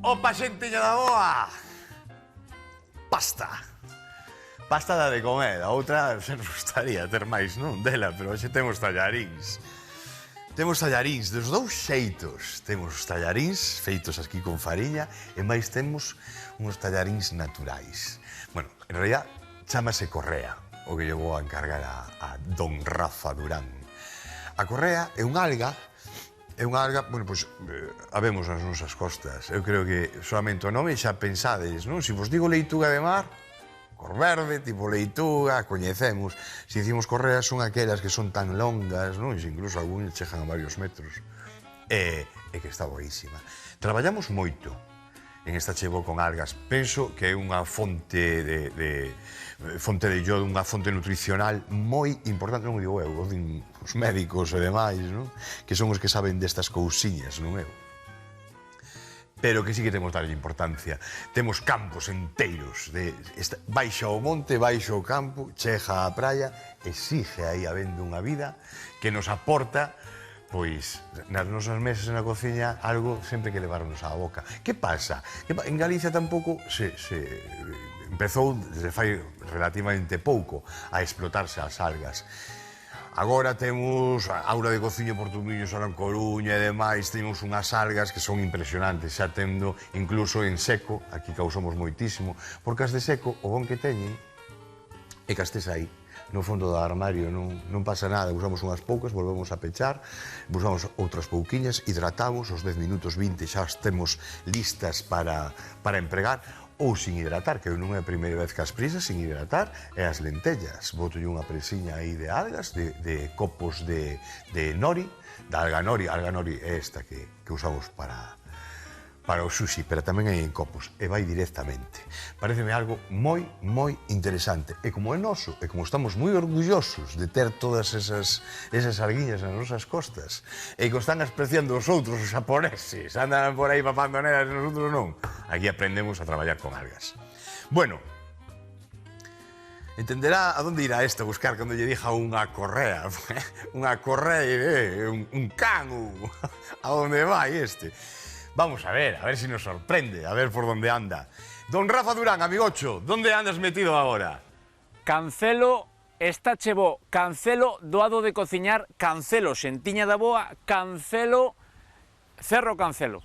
Opa, xentiña da boa! Pasta. Pasta da de comer. A outra se nos gustaría ter máis, non, dela, pero hoxe temos tallaríns. Temos tallaríns dos dous xeitos. Temos os tallaríns feitos aquí con fariña e máis temos uns tallaríns naturais. Bueno, en realidad, chámase correa, o que eu vou a encargar a don Rafa Durán. A correa é unha alga. É unha alga, bueno, pois, habemos nas nosas costas. Eu creo que solamente o nome xa pensades, non? Se vos digo leituga de mar, cor verde, tipo leituga, coñecemos. Se dicimos correas son aquelas que son tan longas, non? E incluso algúns chegan a varios metros. E que está boísima. Traballamos moito en esta chevo con algas. Penso que é unha fonte de yodo, unha fonte nutricional moi importante, non o digo eu, os médicos e demais, non? Que son os que saben destas cousiñas, non eu? Pero que sí que temos darlle importancia. Temos campos enteiros, baixa o monte, baixa o campo, chega á praia, e sigue aí habendo unha vida que nos aporta, pois, nas nosas mesas na cociña, algo sempre que levarnos á boca. Que pasa? En Galicia tampouco se empezou desde fai relativamente pouco a explotarse as algas. Agora temos a aula de cociña Portumiños, ahora en Coruña e demais, temos unhas algas que son impresionantes, xa tendo incluso en seco, aquí causamos moitísimo, porque as de seco, o bon que teñen é que as tes aí, no fondo do armario, non pasa nada, usamos unhas poucas, volvemos a pechar, usamos outras pouquiñas, hidratamos, os 10 minutos 20 xa as temos listas para empregar, ou sin hidratar, que non é a primeira vez que as prisas sin hidratar, é as lentellas. Boto unha presiña aí de algas, de copos de nori, da alga nori é esta que usamos para o sushi, pero tamén hai en copos, e vai directamente. Pareceme algo moi, moi interesante. E como é noso, e como estamos moi orgullosos de ter todas esas alguiñas nas nosas costas, e que están apreciando os outros, os xaponeses, andan por aí papando nelas e nosotros non, aquí aprendemos a traballar con algas. Bueno, entenderá a onde irá esta a buscar cando lle dija unha correa. Unha correa, un can, a onde vai este. Vamos a ver si nos sorprende, a ver por dónde anda. Don Rafa Durán, amigocho, ¿dónde andas metido ahora? Cancelo está chevo, cancelo doado de cociñar, cancelo xentiña da boa, cancelo, cerro cancelo.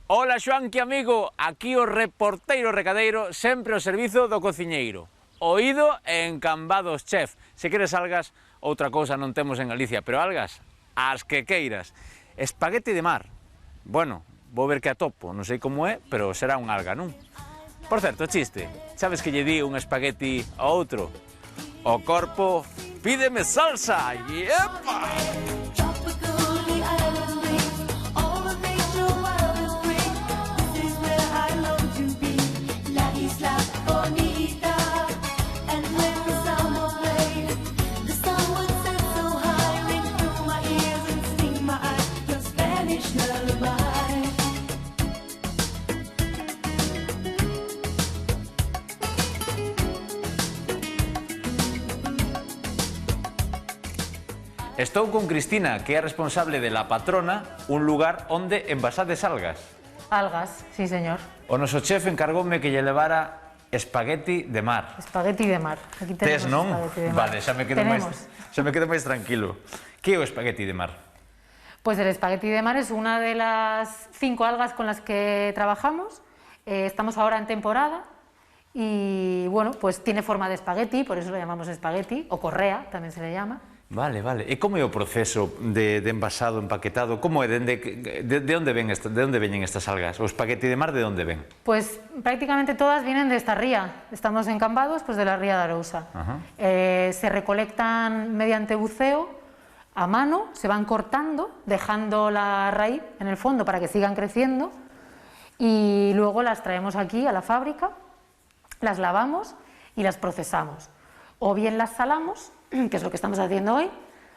Hola, Xoanqui, amigo, aquí o reporteiro recadeiro, sempre ao servizo do cociñeiro. Oído e encambados, chef. Se queres algas, outra cousa non temos en Galicia, pero algas, as que queiras. Espagueti de mar. Bueno, vou ver que atopo, non sei como é, pero será un alga, non? Por certo, chiste, sabes que lle di un espagueti a outro? O corpo pídeme salsa, ¡yepa! Estou con Cristina, que é responsable de La Patrona, un lugar onde envasades algas. Algas, sí, señor. O noso chef encargoume que lle levara espagueti de mar. Espagueti de mar. Aquí tenemos espagueti de mar. Vale, xa me quedo máis tranquilo. Que é o espagueti de mar? Pues el espagueti de mar es una de las 5 algas con las que trabajamos. Estamos ahora en temporada y, bueno, pues tiene forma de espagueti, por eso lo llamamos espagueti, o correa, tamén se le llama. Vale, vale. E como é o proceso de envasado, empaquetado? Como é? De onde veñen estas algas? O espagueti de mar de onde ven? Pues prácticamente todas vienen de esta ría. Estamos en Cambados, pues de la ría de Arousa. Se recolectan mediante buceo a mano, se van cortando, dejando la raíz en el fondo para que sigan creciendo, y luego las traemos aquí a la fábrica, las lavamos y las procesamos. O bien las salamos, que es lo que estamos haciendo hoy,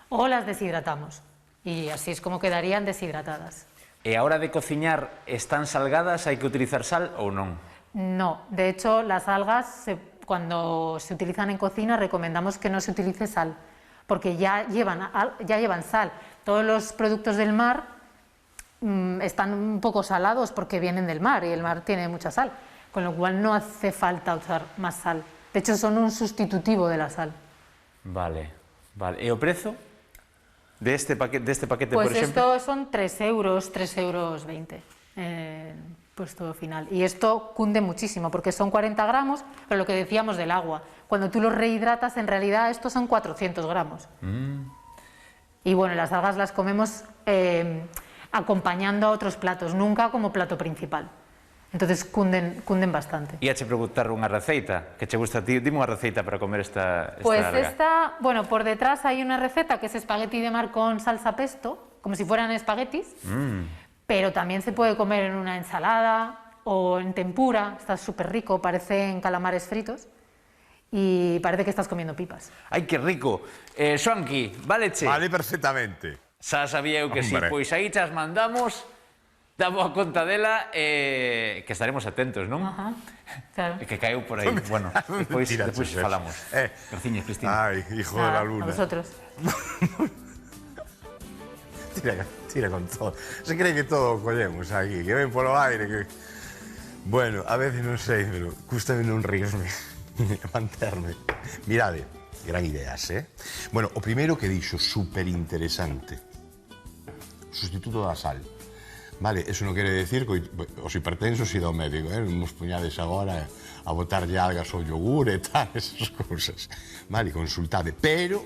o las deshidratamos. Y así es como quedarían deshidratadas. E a hora de cociñar, están salgadas? Hai que utilizar sal ou non? No, de hecho las algas, cuando se utilizan en cocina, recomendamos que no se utilice sal, porque ya llevan sal. Todos los productos del mar están un poco salados porque vienen del mar y el mar tiene mucha sal, con lo cual no hace falta usar más sal. De hecho, son un sustitutivo de la sal. Vale. E o prezo deste paquete, Pues por exemplo? esto son 3 euros, 3,20 euros, puesto final. Y esto cunde muchísimo, porque son 40 gramos, pero lo que decíamos del agua, cuando tú los rehidratas, en realidad estos son 400 gramos. Y bueno, las algas las comemos acompañando a otros platos, nunca como plato principal. Entonces cunden bastante. E che preguntar unha receita que che gusta a ti. Dime unha receita para comer esta Pues alga. bueno, por detrás hay una receta que es espagueti de mar con salsa pesto, como si fueran espaguetis, pero también se puede comer en una ensalada o en tempura, está súper rico, parecen calamares fritos y parece que estás comiendo pipas. Ai, que rico. Xoanqui, valeche? Vale perfectamente. Xa sabía eu que si. Hombre. Pois aí chas mandamos, damos a conta dela, que estaremos atentos, non? Ajá, claro. Que caeu por aí. Bueno, despois falamos. Graciñas, Cristina. Ay, hijo de la Nada, luna. a vosotros. Tira con todo. Se cree que todo o collemos aquí, que ven polo aire, que... Bueno, a veces non sei, pero cústame non rirme, manterme. Mirade, gran ideas, Bueno, o primeiro que dixo, super interesante. Sustituto da sal. Vale, eso non quere decir que os hipertensos e do médico, nos puñades agora a botarlle algas ao yogur e tal, esas cousas. Vale, consultade, pero,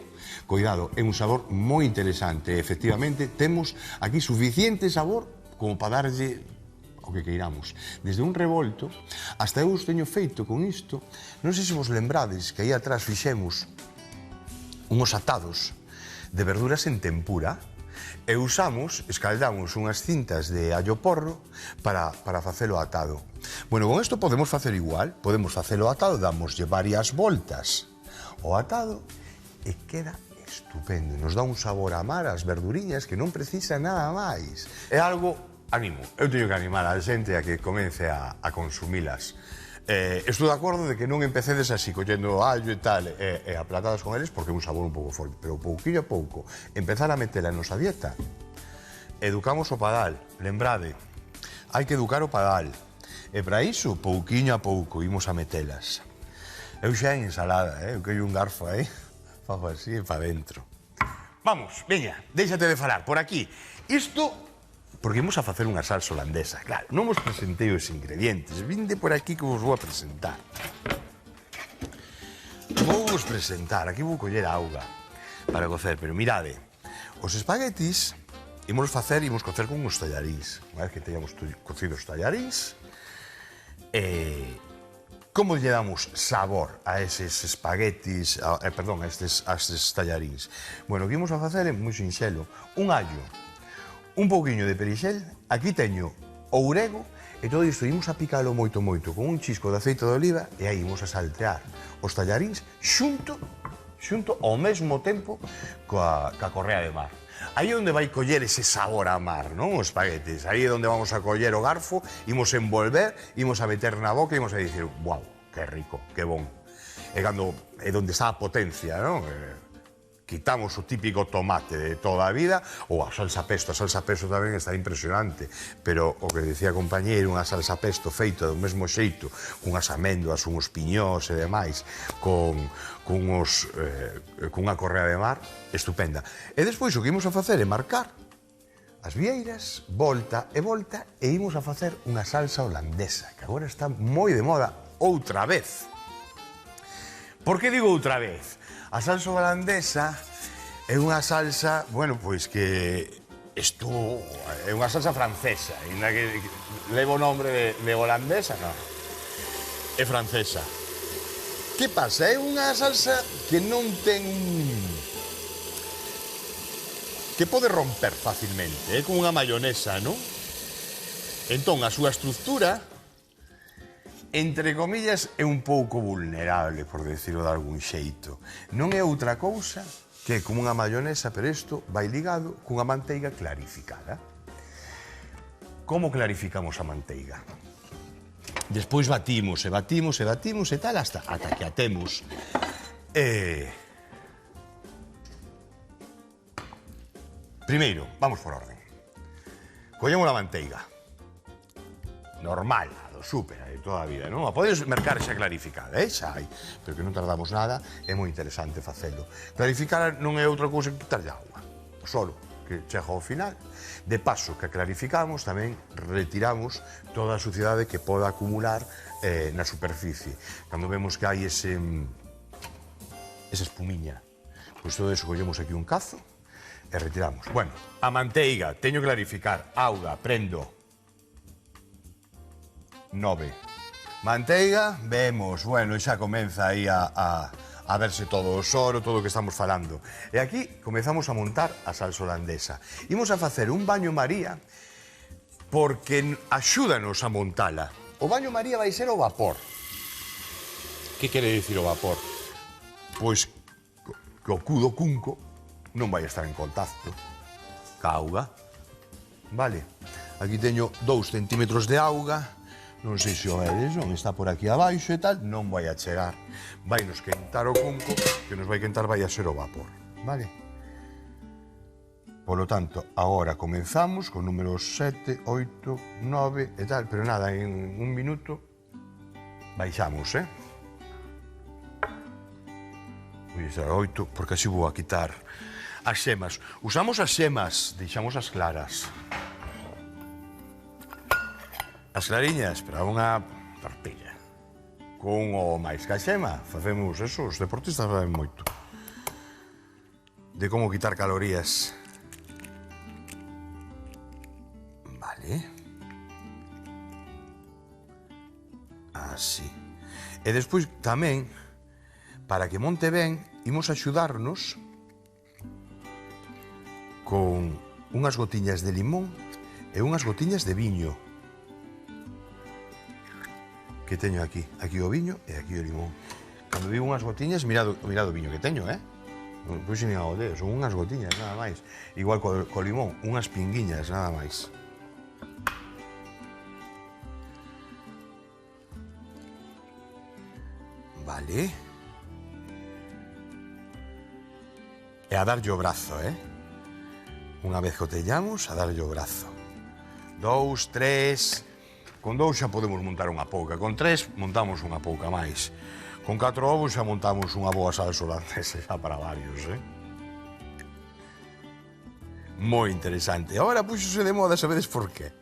cuidado, é un sabor moi interesante. Efectivamente, temos aquí suficiente sabor como para darlle o que queiramos. Desde un revolto, hasta eu os teño feito con isto. Non sei se vos lembrades que aí atrás fixemos unhos atados de verduras en tempura, e escaldamos unhas cintas de allo porro para facelo atado. Bueno, con isto podemos facer igual, podemos facelo atado, damoslle varias voltas ao atado e queda estupendo. Nos dá un sabor a mar as verduriñas que non precisa nada máis. É algo, animo, eu teño que animar a xente a que comece a consumilas. Estou de acordo de que non empecedes así, collendo allo e tal, e aplatadas con eles, porque é un sabor un pouco forte, pero pouquillo a pouco, empezar a metela en nosa dieta. Educamos o padal, lembrade, hai que educar o padal, e para iso, pouquiño a pouco, imos a metelas. Eu xa en ensalada, eu queiro un garfo aí, fago así e pa dentro. Vamos, veña, déixate de falar, por aquí. Isto... porque imos a facer unha salsa holandesa. Claro, non vos presentei os ingredientes. Vinde por aquí que vos vou a presentar. Vou vos presentar. Aquí vou coller auga para cocer. Pero mirade, os espaguetis imos cocer con uns tallarís. Unha vez que teñamos cocidos os tallarís, como lle damos sabor a eses espaguetis, perdón, a estes tallarís? Bueno, o que imos a facer é moi sinxelo. Un allo, un pouquiño de perixel, aquí teño ourego, e todo isto imos a picalo moito con un chisco de aceite de oliva e aí imos a saltear os tallaríns xunto ao mesmo tempo coa correa de mar. Aí é onde vai coller ese sabor a mar, non? Os espaguetes. Aí é onde vamos a coller o garfo, imos a envolver, imos a meter na boca e imos a dicir, guau, que rico, que bon. É onde está a potencia, non? Quitamos o típico tomate de toda a vida ou a salsa pesto tamén está impresionante, pero o que dicía a compañeiro, unha salsa pesto feita do mesmo xeito, cunhas améndoas, uns piñós e demais, cunha correa de mar, estupenda. E despois o que imos a facer é marcar as vieiras, volta, e imos a facer unha salsa holandesa, que agora está moi de moda outra vez. Por que digo outra vez? A salsa holandesa é unha salsa, bueno, pois que é unha salsa francesa, ainda que leva o nombre de holandesa, non. É francesa. Que pasa? É unha salsa que non ten que pode romper facilmente, é como unha mayonesa, non? Entón, a súa estructura, entre comillas, é un pouco vulnerable, por decirlo de algún xeito. Non é outra cousa que é como unha mayonesa, pero isto vai ligado cunha manteiga clarificada. Como clarificamos a manteiga? Despois batimos e tal, hasta que a temos. Primeiro, vamos por orden. collemos a manteiga. Normal, a do súper, de toda a vida, non? A podes mercar xa clarificada, xa hai. Pero que non tardamos nada, é moi interesante facelo. Clarificar non é outra cousa que quitarlle auga. Solo que chega ao final. De paso que clarificamos, tamén retiramos toda a suciedade que poda acumular na superficie. Cando vemos que hai esa espumiña, pois todo eso collemos aquí un cazo e retiramos. Bueno, a manteiga, teño que clarificar, auga, prendo 9. Manteiga, vemos, bueno, xa comeza aí a verse todo o soro, todo o que estamos falando. E aquí comezamos a montar a salsa holandesa. Imos a facer un baño María porque axúdanos a montala. O baño María vai ser o vapor. Que quere dicir o vapor? Pois que o cu do cunco non vai estar en contacto ca auga. Vale, aquí teño 2 centímetros de auga. Non sei se o vedes, non está por aquí abaixo e tal, non vai a chegar. Vai nos quentar o cunco, que nos vai quentar vai a ser o vapor, vale? Polo tanto, agora comenzamos con números 7, 8, 9 e tal, pero nada, en un minuto baixamos, Voy a estar a 8, porque así vou a quitar as xemas. Usamos as xemas, deixamos as claras. As clariñas para unha tortilla. Con o máis que a xema, facemos eso, os deportistas saben moito. De como quitar calorías. Vale. Así. E despois tamén, para que monte ben, imos axudarnos con unhas gotiñas de limón e unhas gotiñas de viño. Que teño aquí o viño e aquí o limón. Cando digo unhas gotiñas, mirado o viño que teño, Non puxo nin ao dedo, son unhas gotiñas, nada máis. Igual co limón, unhas pinguiñas, nada máis. Vale. E a darlle o brazo, Unha vez que o teñamos, a darlle o brazo. 2, 3... Con 2 xa podemos montar unha pouca, con 3 montamos unha pouca máis. Con 4 ovos xa montamos unha boa salsa holandesa xa para varios, Moi interesante. Agora puxose de moda, sabedes por qué?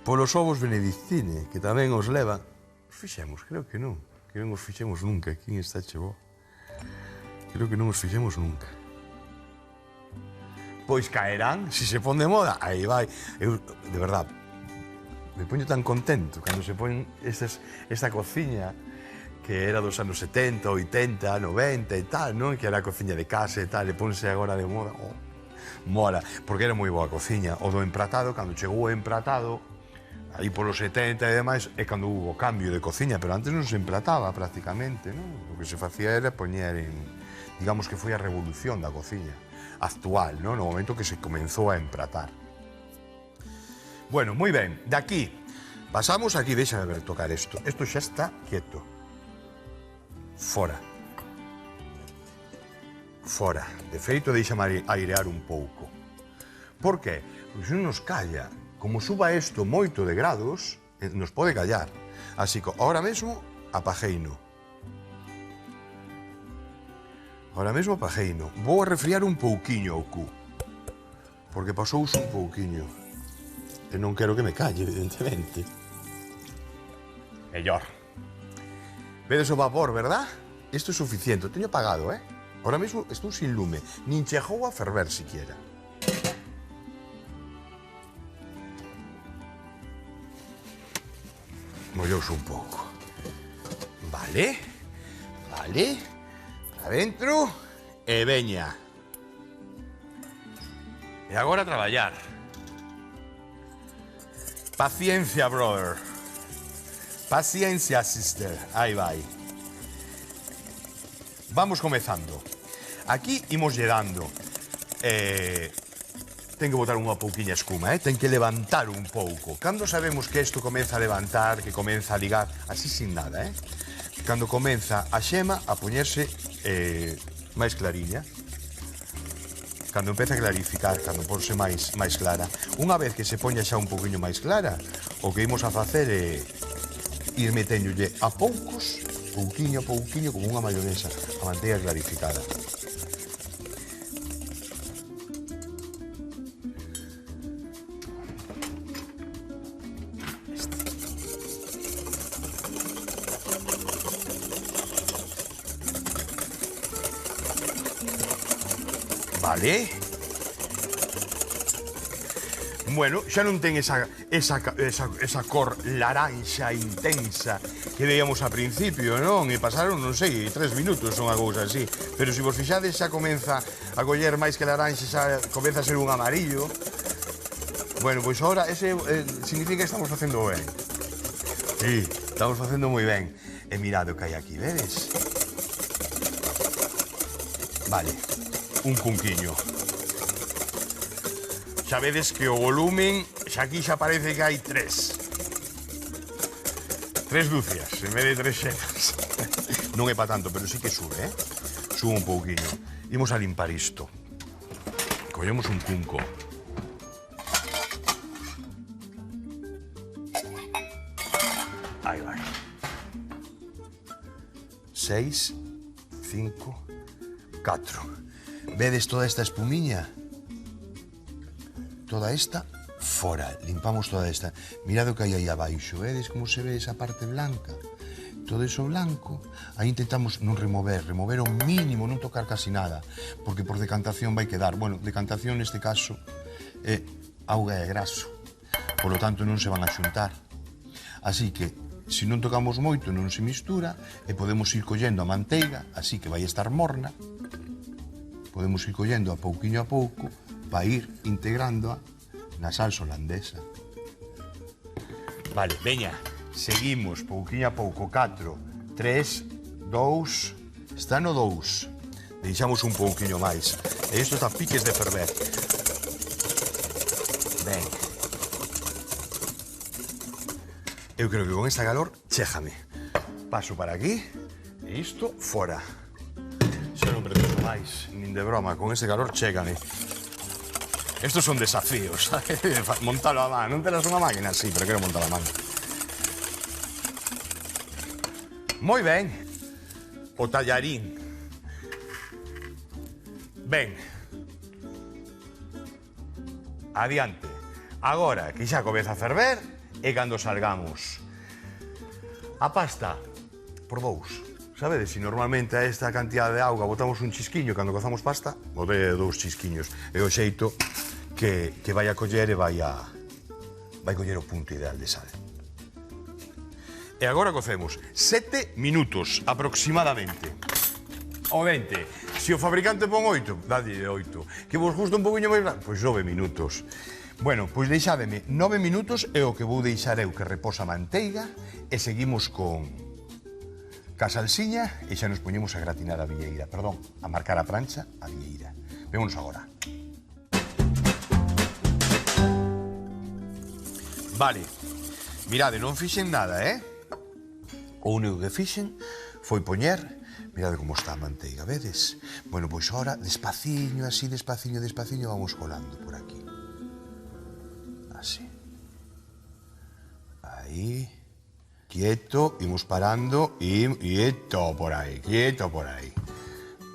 Polos ovos benedictine, que tamén os levan. Os fixemos, creo que non. Que non os fixemos nunca, aquí está chegou. Creo que non os fixemos nunca. Pois caerán, se se pon de moda, aí vai. Eu, de verdad, me poño tan contento cando se pon esta cociña que era dos anos 70, 80, 90 e tal, non? Que era a cociña de casa e tal, e ponse agora de moda. Oh, mola, porque era moi boa cociña. O do empratado, cando chegou o empratado, aí polos 70 e demais, é cando hubo cambio de cociña, pero antes non se emprataba prácticamente, non? O que se facía era poñer en... Digamos que foi a revolución da cociña actual, non? No momento que se comenzou a empratar. Bueno, moi ben, de aquí pasamos aquí, déxame ver tocar isto. Isto xa está quieto. Fora. Fora. De feito, déxame airear un pouco. Por qué? Pois non nos calla. Como suba isto moito de grados, nos pode callar. Así que, ahora mesmo, apajeino. Ahora mesmo apajeino. Vou a refriar un pouquiño o cu. Porque pasouse un pouquiño. E non quero que me calle, evidentemente. Mellor. Vedes o vapor, verdad? Isto é suficiente. O teño apagado, Ahora mesmo estou sin lume. Nin chegou a ferver siquiera. Mollouse un pouco. Vale. Vale. Para dentro. E veña. E agora a traballar. Paciencia, brother. Paciencia, sister. Aí vai. Vamos comezando. Aquí imos lle dando. Ten que botar unha pouquiña escuma, ten que levantar un pouco. Cando sabemos que isto comeza a levantar, que comeza a ligar, así sin nada, Cando comeza a xema a poñerse máis clariña. cando empeza a clarificar, cando ponse máis clara. Unha vez que se poña xa un poquinho máis clara, o que imos a facer é ir meténdolle a poucos, pouquiño a pouquiño, como unha mayonesa, a manteiga clarificada. Vale. Bueno, xa non ten esa cor laranxa intensa que veíamos a principio, non? E pasaron, non sei, 3 minutos ou unha cousa así. Pero se vos fixades xa comeza a coller máis que laranxa, xa comeza a ser un amarillo. Bueno, pois agora ese significa que estamos facendo ben. Sí, estamos facendo moi ben. E mirad o que hai aquí, vedes? Vale. Un cunquiño. Xa vedes que o volumen, xa aquí xa parece que hai 3 dúcias, en vez de 3 xetas. Non é pa tanto, pero sí que sube, eh? Sube un pouquiño. Imos a limpar isto. Collemos un cunco. Aí vai. 6, 5, 4. Vedes toda esta espumiña? Toda esta, fora. Limpamos toda esta. Mirad o que hai aí abaixo. Vedes como se ve esa parte blanca? Todo eso blanco. Aí intentamos non remover o mínimo, non tocar casi nada, porque por decantación vai quedar. Bueno, decantación neste caso é auga e graso. Por lo tanto, non se van a xuntar. Así que, se non tocamos moito, non se mistura, e podemos ir collendo a manteiga, así que vai estar morna. Podemos ir collendo a pouco para ir integrándoa na salsa holandesa. Vale, veña, seguimos pouquiño a pouco. 4, 3, 2, está no 2. Deixamos un pouquiño máis. E isto está a piques de ferver. Ben. Eu creo que con esta calor, chéjame. Paso para aquí e isto fora. Xa non preciso máis, nin de broma, con este calor chégame. Estos son desafíos, sabes? Montalo a man, non terás unha máquina? Sí, pero quero montar a man. Moi ben. O tallarín. Ben. Adiante. Agora que xa comeza a ferver e cando salgamos. A pasta por 2. Sabedes, se normalmente a esta cantidad de auga botamos un chisquiño cando cozamos pasta, botei 2 chisquiños. É o xeito que vai a coller e vai coller o punto ideal de sal. E agora cocemos 7 minutos aproximadamente. O 20. Se o fabricante pon 8, dadlle 8. Que vos gusta un poquinho máis grande, pois 9 minutos. Bueno, pois deixádeme 9 minutos é o que vou deixar eu que reposa a manteiga e seguimos con ca salsiña e xa nos poñemos a gratinar a villeira, perdón, a marcar a prancha a villeira. Vémonos agora. Vale, mirade, non fixen nada, O único que fixen foi poñer, mirade como está a manteiga, vedes? Bueno, pois agora, despaciño, así, despaciño, vamos colando por aquí. Así. Aí. Quieto, imos parando e quieto por aí.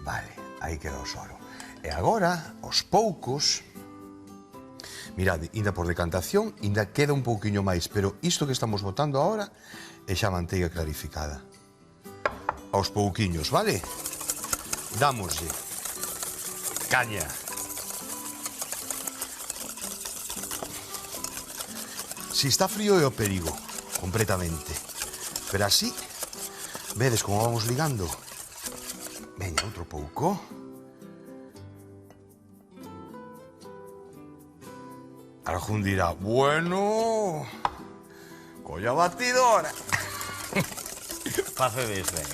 Vale, aí quedou solo. E agora, aos poucos, mirade, inda por decantación, inda queda un pouquiño máis, pero isto que estamos botando agora é xa manteiga clarificada. Aos pouquiños, vale? Dámoslle caña. Si está frío é o perigo. Completamente. Pero así, vedes como vamos ligando. Veña, outro pouco. Algún dirá, bueno, colla batidora. Facedes ben,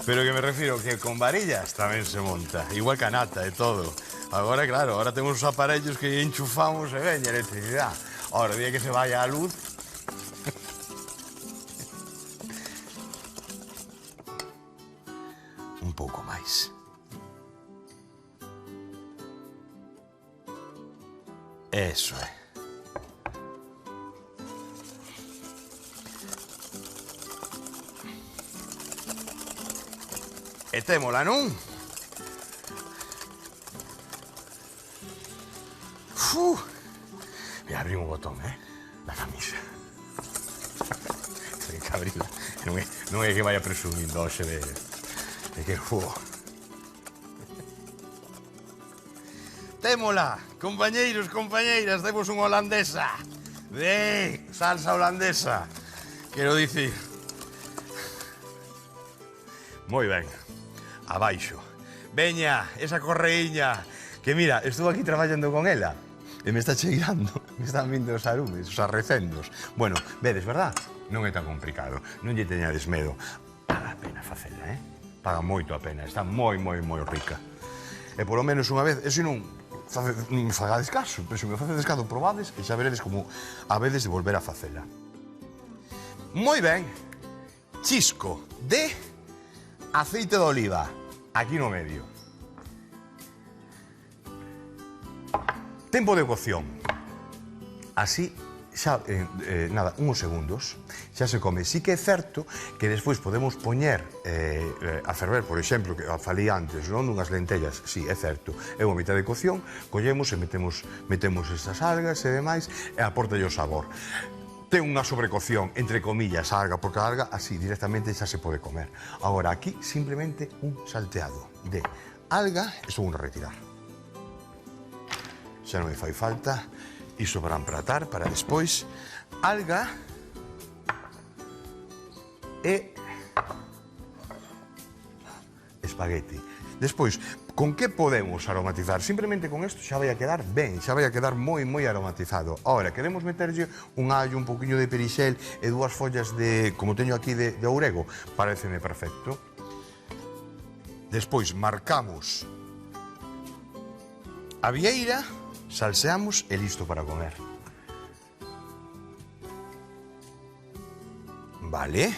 Pero que me refiero que con varillas tamén se monta. Igual que a nata e todo. Agora, claro, ahora temos os aparellos que enchufamos e veña electricidade. Ahora, o día que se vaya a luz, un pouco máis. Eso é. E témola, non? Voy a abrir un botón, da camisa. Ten que abrila. Non é que vaya presumindo hoxe de que Témola, compañeiros, compañeiras, temos unha holandesa. Salsa holandesa. Quero dicir. Moi ben. Abaixo. Veña, esa correiña. Que mira, estuve aquí traballando con ela. E me está cheirando. Me están vindo os arumes, os arrecendos. Bueno, vedes, verdad? Non é tan complicado. Non lle teñades medo. Paga a pena facela, Paga moito a pena. Está moi rica. E polo menos unha vez, eso non me fagades caso, pero se me facedes caso, probades e xa veredes como habedes de volver a facela. Moi ben. Chisco de aceite de oliva, aquí no medio. Tempo de cocción. Así, xa, nada, uns segundos, xa se come. Sí que é certo que despois podemos poñer a ferver, por exemplo, que falei antes, non? Unhas lentellas, sí, é certo. É unha mitad de cocción, collemos e metemos estas algas e demais, e aportalle o sabor. Ten unha sobrecocción, entre comillas, a alga, porque a alga así directamente xa se pode comer. Agora, aquí simplemente un salteado de alga, isto vou retirar. Xa non me fai falta, iso para empratar, para despois, alga e espagueti. Despois, con que podemos aromatizar? Simplemente con isto xa vai a quedar ben, xa vai a quedar moi aromatizado. Ahora, queremos meterlle un allo, un poquinho de perixel e dúas follas de, como teño aquí, de orego. Pareceme perfecto. Despois, marcamos a vieira, salseamos e listo para comer. Vale.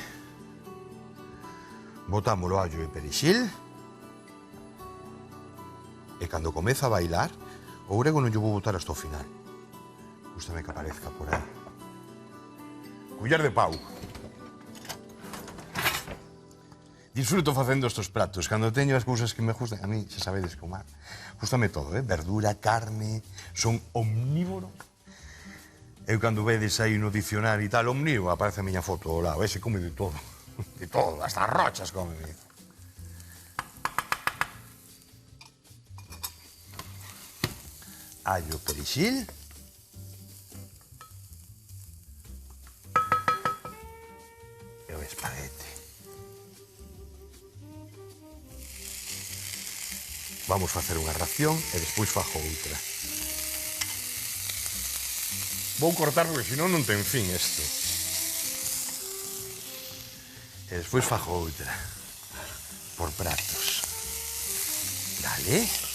Botamos o allo e perixil. E cando comeza a bailar, o orego non lle vou botar hasta o final. Gústame que aparezca por aí. Culler de pau. Disfruto facendo estes pratos. Cando teño as cousas que me gustan, a mí, xa sabedes comer. Gústame todo, verdura, carne, son omnívoro. Eu cando vedes aí no dicionario e tal, omnívoro, aparece a miña foto ao lado. Ese come de todo. De todo, hasta rochas come. Allo, perixil. E o espaguete. Vamos facer unha ración e despois fajo outra. Vou cortar porque senón non ten fin isto. E despois fajo outra. Por pratos. Dale.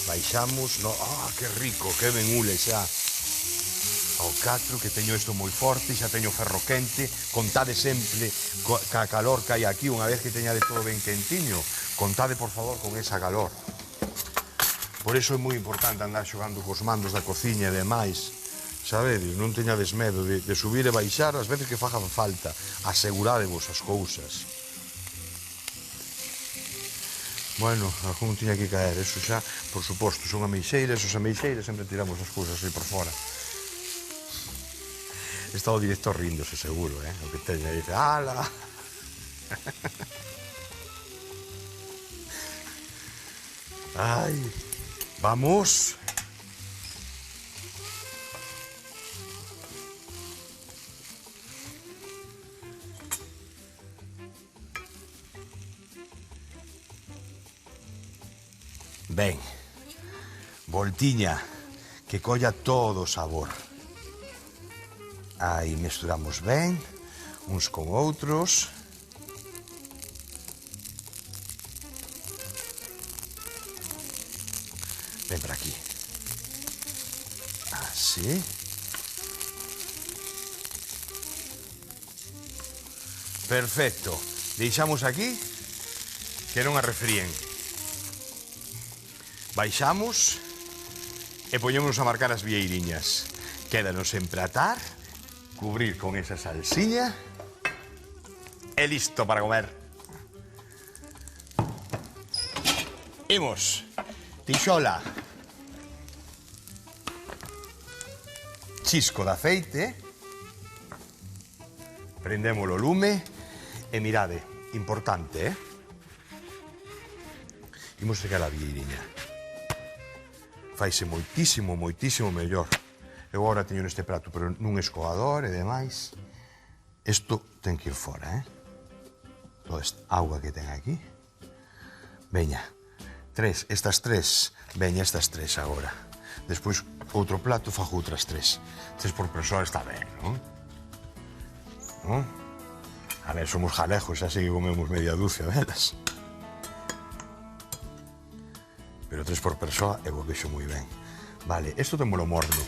Baixamos, no, que rico, que ben ule xa. Ao 4, que teño isto moi forte, xa teño ferro quente, contade sempre ca calor que hai aquí, unha vez que teñade todo ben quentiño, contade, por favor, con esa calor. Por iso é moi importante andar xogando cos mandos da cociña e demais, sabedes, non teñades medo de subir e baixar as veces que fagan falta, asegurádevos as cousas. Bueno, algún tiña que caer, eso xa, por suposto, son ameixeiras, os ameixeiras sempre tiramos as cousas aí por fora. Está o director ríndose, seguro, o que teña, dice, ala! Ai, vamos! Ben, voltiña, que colla todo o sabor. Aí mesturamos ben, uns con outros. Ven para aquí. Así. Perfecto. Deixamos aquí que non a refríen. baixamos e poñémonos a marcar as vieiriñas. Quédanos empratar, cubrir con esa salsiña e listo para comer. Imos, tixola, chisco de aceite, prendemos o lume e mirade, importante, imos secar a vieiriña. Faise moitísimo, moitísimo mellor. Eu agora teño neste prato, pero nun escoador e demais. Isto ten que ir fora, Toda esta auga que ten aquí. Veña, estas tres, veña estas tres agora. Despois, outro plato, fago outras tres. 3 por persoa está ben, non? A ver, somos jalejos, así que comemos media dúcia delas. Pero 3 por persoa eu o vexo moi ben. Vale, isto témolo morno.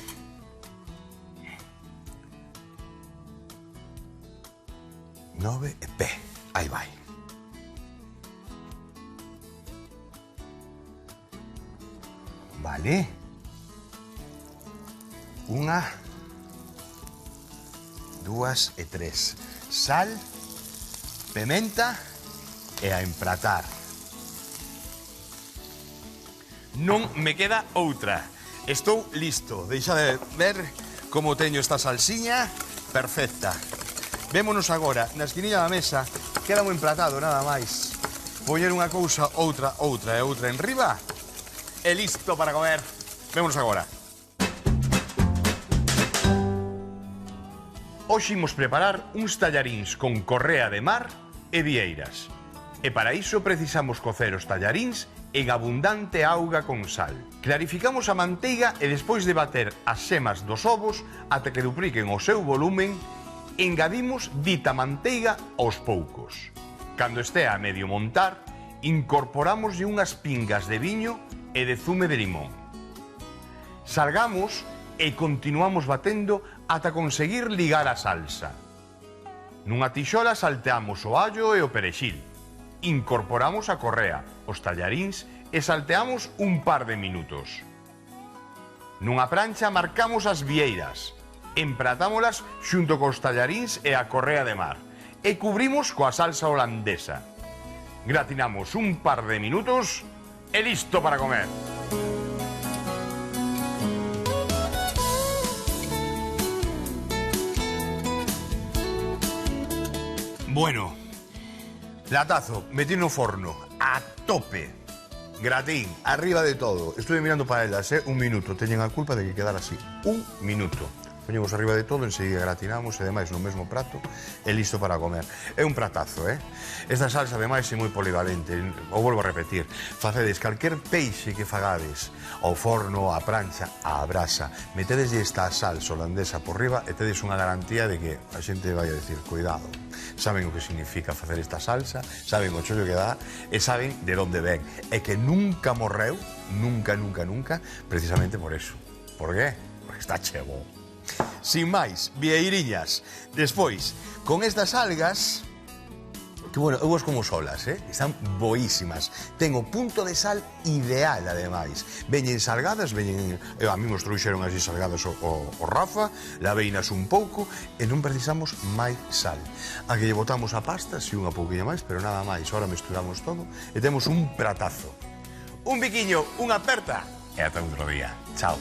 Nove e pé. Aí vai. Vale. 1, 2 e 3. Sal, pimenta e a empratar. Non me queda outra. Estou listo. Deixa de ver como teño esta salsiña perfecta. Vémonos agora na esquinilla da mesa. Queda un emplatado, nada máis. Poñer unha cousa, outra e outra enriba. E listo para comer. Vémonos agora. Hoxe imos preparar uns tallaríns con correa de mar e vieiras. E para iso precisamos cocer os tallaríns en abundante auga con sal. Clarificamos a manteiga e despois de bater as xemas dos ovos ata que dupliquen o seu volumen, engadimos dita manteiga aos poucos. Cando estea a medio montar, incorporamoslle unhas pingas de viño e de zume de limón. Salgamos e continuamos batendo ata conseguir ligar a salsa. Nunha tixola salteamos o allo e o perexil. Incorporamos a correa, os tallaríns e salteamos un par de minutos. Nunha prancha marcamos as vieiras, empratámolas xunto cos tallaríns e a correa de mar e cubrimos coa salsa holandesa. Gratinamos un par de minutos e listo para comer. Bueno, platazo, metí no forno, a tope. Gratín, arriba de todo. Estuve mirando para elas, un minuto. Teñen a culpa de que quedara así. Un minuto. Poñemos arriba de todo, enseguida gratinamos e demais no mesmo prato e listo para comer. É un pratazo, Esta salsa, ademais, é moi polivalente. O volvo a repetir. Facedes calquer peixe que fagades ao forno, á prancha, á brasa. Metedes esta salsa holandesa por riba e tedes unha garantía de que a xente vai a decir, cuidado. Saben o que significa facer esta salsa, saben o chollo que dá e saben de onde ven. E que nunca morreu, nunca, precisamente por eso. Por qué? Porque está chebo. Sin máis, vieiriñas. Despois, con estas algas, que, bueno, eu as como solas, están boísimas. Ten o punto de sal ideal, ademais. Veñen salgadas, veñen... A mí nos trouxeron así salgadas o Rafa, laveinas un pouco, e non precisamos máis sal. A que lle botamos a pasta, si unha pouquinha máis, pero nada máis. Ahora mesturamos todo e temos un pratazo. Un biquiño, unha aperta, e ata outro día. Chao.